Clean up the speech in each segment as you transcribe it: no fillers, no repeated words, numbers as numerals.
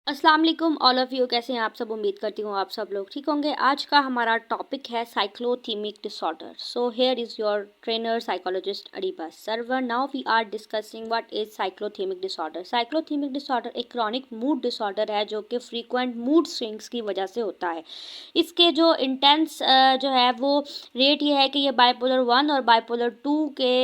अस्सलाम वालेकुम all of you. कैसे हैं आप सब? उम्मीद करती हूँ आप सब लोग ठीक होंगे। आज का हमारा टॉपिक है cyclothymic disorder. So here is your trainer psychologist Areeba Sarwar. Now we are discussing what is cyclothymic disorder. Cyclothymic disorder एक क्रॉनिक मूड डिसऑर्डर है जो कि फ्रीक्वेंट मूड स्विंग्स की वजह से होता है। इसके जो इंटेंस जो है वो रेट ये है कि ये बाइपोलर 1 और बाइपोलर 2 के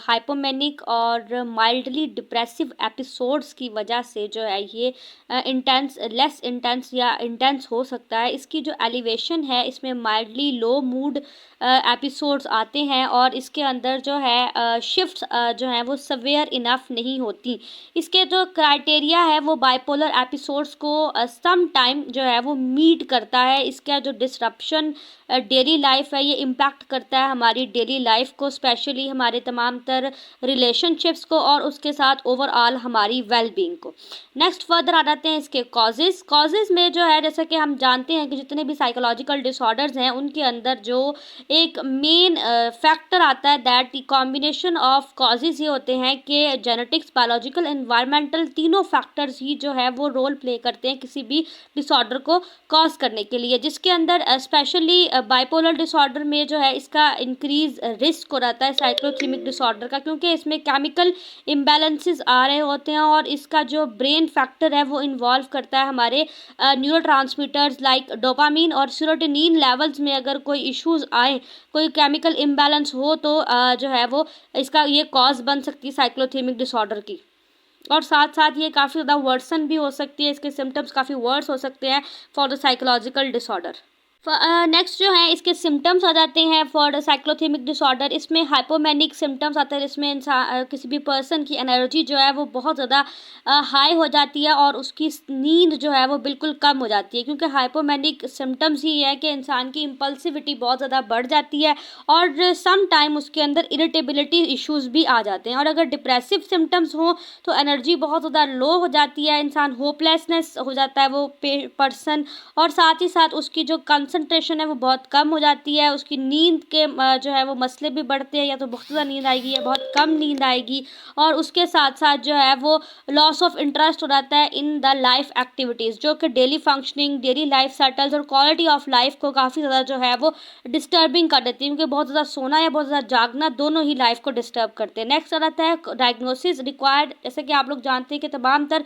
हाइपोमेनिक और माइल्डली डिप्रेसिव एपिसोड्स की वजह से जो है ये इंटेंस लेस इंटेंस या इंटेंस हो सकता है। इसकी जो एलिवेशन है इसमें माइल्डली लो मूड एपिसोड्स आते हैं और इसके अंदर जो है शिफ्ट्स जो हैं वो सवेयर इनफ नहीं होती। इसके जो क्राइटेरिया है वो बाइपोलर एपिसोड्स को सम टाइम जो है वो मीट करता है। इसका जो डिसरप्शन डेली लाइफ है ये इम्पैक्ट करता है हमारी डेली लाइफ को, स्पेशली हमारे तमाम तर रिलेशनशिप्स को और उसके साथ ओवरऑल हमारी वेलबींग को। नेक्स्ट फर्दर आ जाते हैं इसके कॉजेज़ में जो है, जैसा कि हम जानते हैं कि जितने भी साइकोलॉजिकल डिसऑर्डर्स हैं उनके अंदर जो एक मेन फैक्टर आता है दैट कॉम्बिनेशन ऑफ कॉजेज़ ये होते हैं कि जेनेटिक्स, बायोलॉजिकल, एनवायरमेंटल तीनों फैक्टर्स ही जो है वो रोल प्ले करते हैं किसी भी डिसऑर्डर को कॉज करने के लिए, जिसके अंदर स्पेशली बाइपोलर डिसऑर्डर में जो है इसका इंक्रीज रिस्क हो रहता है साइक्लोथीमिक डिसऑर्डर का, क्योंकि इसमें केमिकल इम्बैलेंसेस आ रहे होते हैं और इसका जो ब्रेन फैक्टर है वो इन्वॉल्व करता है हमारे न्यूरोट्रांसमीटर्स लाइक डोपामीन और सीरोटोनिन लेवल्स में अगर कोई इश्यूज आए, कोई केमिकल इम्बैलेंस हो तो जो है वो इसका ये कॉज बन सकती है साइक्लोथीमिक डिसऑर्डर की। और साथ साथ ये काफ़ी ज़्यादा वर्सन भी हो सकती है, इसके सिम्टम्स काफ़ी वर्स हो सकते हैं for the psychological disorder. Next जो है इसके सिम्टम्स आ जाते हैं फॉर साइक्लोथीमिक डिसऑर्डर। इसमें हाइपोमेनिक सिम्टम्स आते हैं, इसमें इंसान किसी भी पर्सन की एनर्जी जो है वो बहुत ज़्यादा हाई हो जाती है और उसकी नींद जो है वो बिल्कुल कम हो जाती है, क्योंकि हाइपोमेनिक सिम्टम्स ही है कि इंसान की इम्पल्सिविटी बहुत ज़्यादा बढ़ जाती है और सम टाइम उसके अंदर इरिटेबिलिटी इश्यूज़ भी आ जाते हैं। और अगर डिप्रेसिव सिम्टम्स हों तो एनर्जी बहुत ज़्यादा लो हो जाती है, इंसान होपलेसनेस हो जाता है वो पर्सन, और साथ ही साथ उसकी जो कंसंट्रेशन है वो बहुत कम हो जाती है, उसकी नींद के जो है वो मसले भी बढ़ते हैं, या तो बहुत ज़्यादा नींद आएगी या बहुत कम नींद आएगी, और उसके साथ साथ जो है वो लॉस ऑफ इंटरेस्ट हो जाता है इन द लाइफ एक्टिविटीज़, जो कि daily functioning, daily life settles और क्वालिटी ऑफ लाइफ को काफ़ी ज़्यादा जो है वो डिस्टर्बिंग कर देती है, क्योंकि बहुत ज़्यादा सोना या बहुत ज़्यादा जागना दोनों ही लाइफ को डिस्टर्ब करते हैं। नेक्स्ट आ जाता है डायग्नोसिस रिक्वायर्ड। जैसे कि आप लोग जानते हैं कि तमाम तर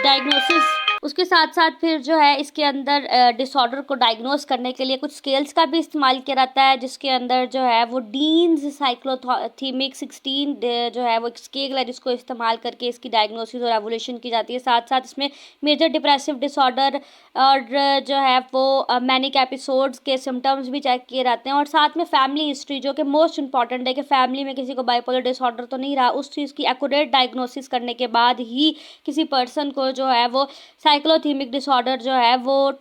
डायग्नोसिस, उसके साथ साथ फिर जो है इसके अंदर डिसऑर्डर को डायग्नोस करने के लिए कुछ स्केल्स का भी इस्तेमाल किया जाता है, जिसके अंदर जो है वो डीन्स साइक्लोथीमिक 16 जो है वो एक स्केल है जिसको इस्तेमाल करके इसकी डायग्नोसिस और एवोल्यूशन की जाती है। साथ साथ इसमें मेजर डिप्रेसिव डिसऑर्डर और जो है वो मैनिक एपिसोड्स के सिम्टम्स भी चेक किए जाते हैं, और साथ में फैमिली हिस्ट्री, जो कि मोस्ट इंपॉर्टेंट है कि फैमिली में किसी को बाइपोलर डिसऑर्डर तो नहीं रहा, उस चीज़ की एक्यूरेट डायग्नोसिस करने के बाद ही किसी पर्सन को जो है वो साइक्लोथीमिक डिसऑर्डर जो है वो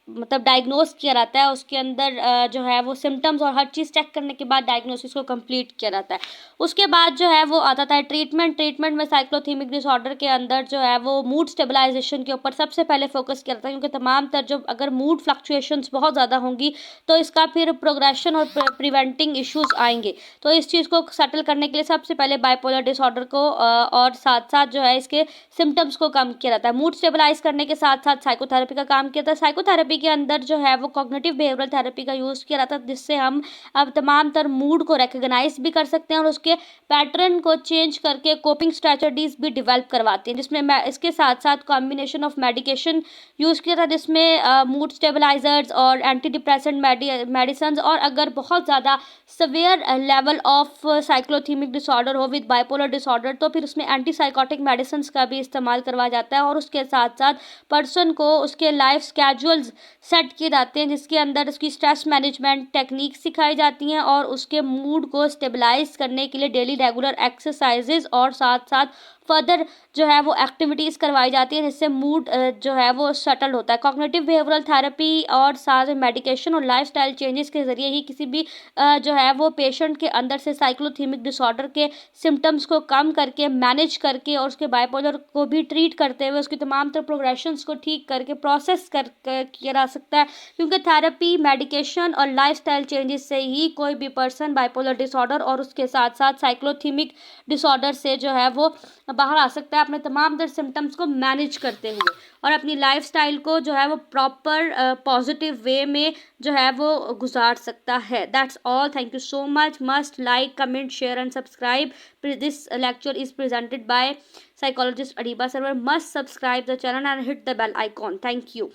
मतलब डायग्नोस किया जाता है। उसके अंदर जो है वो सिम्टम्स और हर चीज़ चेक करने के बाद डायग्नोसिस को कंप्लीट किया जाता है। उसके बाद जो है वो आ जाता है ट्रीटमेंट में साइक्लोथीमिक डिसऑर्डर के अंदर जो है वो मूड स्टेबलाइजेशन के ऊपर सबसे पहले फोकस किया जाता है, क्योंकि तमाम तर जो अगर मूड फ्लक्चुएशंस बहुत ज़्यादा होंगी तो इसका फिर प्रोग्रेशन और प्रिवेंटिंग इश्यूज आएंगे। तो इस चीज़ को सेटल करने के लिए सबसे पहले बाइपोलर डिसऑर्डर को और साथ साथ जो है इसके सिम्टम्स को कम किया जाता है। मूड स्टेबलाइज करने के साथ साथ साइकोथेरेपी का काम किया जाता है। साइकोथेरेपी के अंदर जो है वो कॉग्निटिव बिहेवियरल थेरेपी का यूज़ किया जाता है, जिससे हम अब तमाम तर मूड को रिकग्नाइज भी कर सकते हैं और उसके पैटर्न को चेंज करके कोपिंग स्ट्रेटजीज भी डेवलप करवाते हैं, जिसमें इसके साथ साथ कॉम्बिनेशन ऑफ मेडिकेशन यूज़ किया था, जिसमें मूड स्टेबलाइजर्स और एंटी डिप्रेसेंट मेडिसिन, और अगर बहुत ज़्यादा सवेयर लेवल ऑफ साइक्लोथीमिक डिसऑर्डर हो विद बाइपोलर डिसऑर्डर तो फिर उसमें एंटी साइकोटिक मेडिसिन का भी इस्तेमाल करवाया जाता है, और उसके साथ साथ पर्सन को उसके लाइफ स्केड्यूल्स सेट किए जाते हैं, जिसके अंदर उसकी स्ट्रेस मैनेजमेंट टेक्निक सिखाई जाती हैं और उसके मूड को स्टेबलाइज करने के लिए डेली रेगुलर एक्सरसाइजेज और साथ साथ फर्दर जो है वो एक्टिविटीज़ करवाई जाती है, जिससे मूड जो है वो सेटल होता है। कॉग्निटिव बिहेवियरल थेरेपी और साथ में मेडिकेशन और लाइफस्टाइल चेंजेस के ज़रिए ही किसी भी जो है वो पेशेंट के अंदर से साइक्लोथीमिक डिसऑर्डर के सिम्टम्स को कम करके मैनेज करके और उसके बाइपोलर को भी ट्रीट करते हुए उसकी तमाम तरह प्रोग्रेशंस को ठीक करके प्रोसेस किया जा सकता है, क्योंकि थेरेपी, मेडिकेशन और लाइफस्टाइल चेंजेस से ही कोई भी पर्सन बाइपोलर डिसऑर्डर और उसके साथ साथ साइक्लोथीमिक डिसऑर्डर से जो है वो बाहर आ सकता है अपने तमाम तर सिम्टम्स को मैनेज करते हुए, और अपनी लाइफस्टाइल को जो है वो प्रॉपर पॉजिटिव वे में जो है वो गुजार सकता है. That's all. Thank you so much. Must like, comment, share and subscribe. This lecture is presented by psychologist Ariba Sarwar. Must subscribe the channel and hit the bell icon. Thank you.